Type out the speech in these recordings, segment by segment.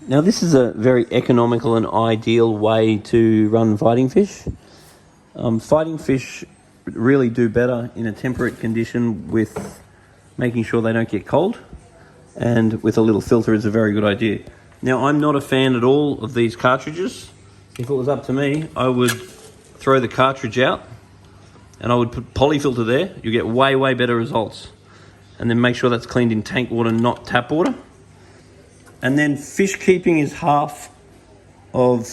Now this is a very economical and ideal way to run fighting fish. Fighting fish really do better in a temperate condition with making sure they don't get cold, and with a little filter is a very good idea. Now I'm not a fan at all of these cartridges. If it was up to me, I would throw the cartridge out and I would put polyfilter there. You get way better results. And then make sure that's cleaned in tank water, not tap water. And then fish keeping is half of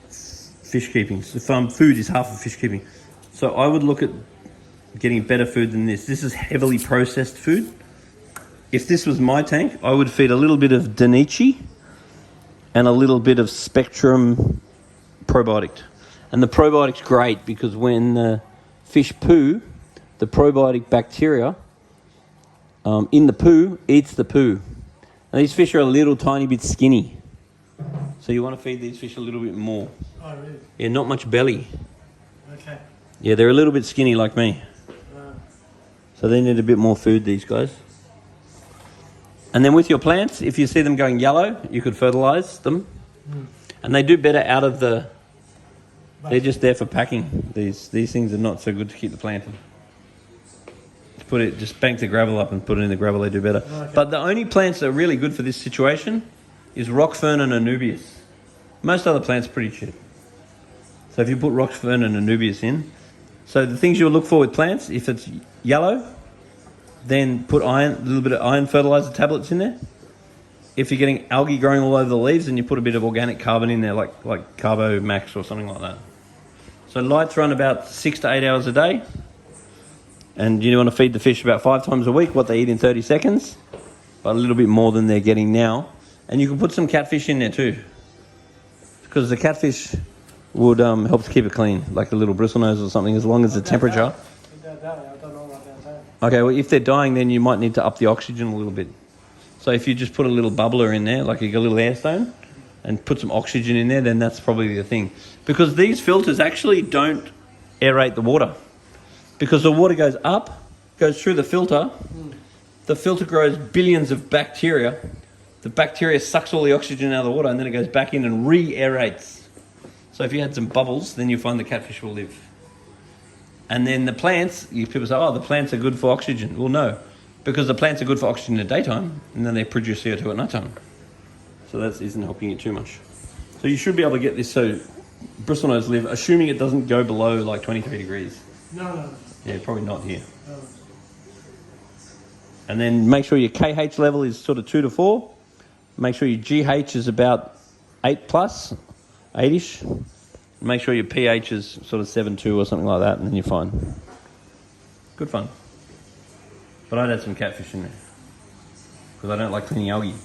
fish keeping. So food is half of fish keeping. So I would look at getting better food than this. This is heavily processed food. If this was my tank, I would feed a little bit of Danichi and a little bit of Spectrum probiotic. And the probiotic's great because when the fish poo, the probiotic bacteria in the poo eats the poo. Now these fish are a little tiny bit skinny, so you want to feed these fish a little bit more. Oh, really? Yeah, not much belly. Okay. Yeah, they're a little bit skinny like me. So they need a bit more food, these guys. And then with your plants, if you see them going yellow, you could fertilize them. And they do better out of the... They're just there for packing. These things are not so good to keep the plant in. Just bank the gravel up and put it in the gravel, they do better. Okay. But the only plants that are really good for this situation is rock fern and anubias. Most other plants are pretty shit. So if you put rock fern and anubias in, so the things you'll look for with plants, if it's yellow, then put iron, a little bit of iron fertilizer tablets in there. If you're getting algae growing all over the leaves, then you put a bit of organic carbon in there, like Carbo Max or something like that. So lights run about 6 to 8 hours a day. And you want to feed the fish about 5 times a week, what they eat in 30 seconds, but a little bit more than they're getting now. And you can put some catfish in there too, because the catfish would help to keep it clean, like a little bristlenose or something, as long as the temperature. Okay, well, if they're dying, then you might need to up the oxygen a little bit. So if you just put a little bubbler in there, like a little air stone, and put some oxygen in there, then that's probably the thing. Because these filters actually don't aerate the water. Because the water goes up, goes through the filter grows billions of bacteria. The bacteria sucks all the oxygen out of the water, and then it goes back in and re-aerates. So if you had some bubbles, then you find the catfish will live. And then the plants, people say, oh, the plants are good for oxygen. Well, no, because the plants are good for oxygen in the daytime, and then they produce CO2 at nighttime. So that isn't helping it too much. So you should be able to get this so bristlenose live, assuming it doesn't go below like 23 degrees. No. Yeah, probably not here. No. And then make sure your KH level is sort of 2 to 4. Make sure your GH is about 8 plus, 8-ish. Make sure your pH is sort of 7.2 or something like that, and then you're fine. Good fun. But I'd add some catfish in there, because I don't like cleaning algae.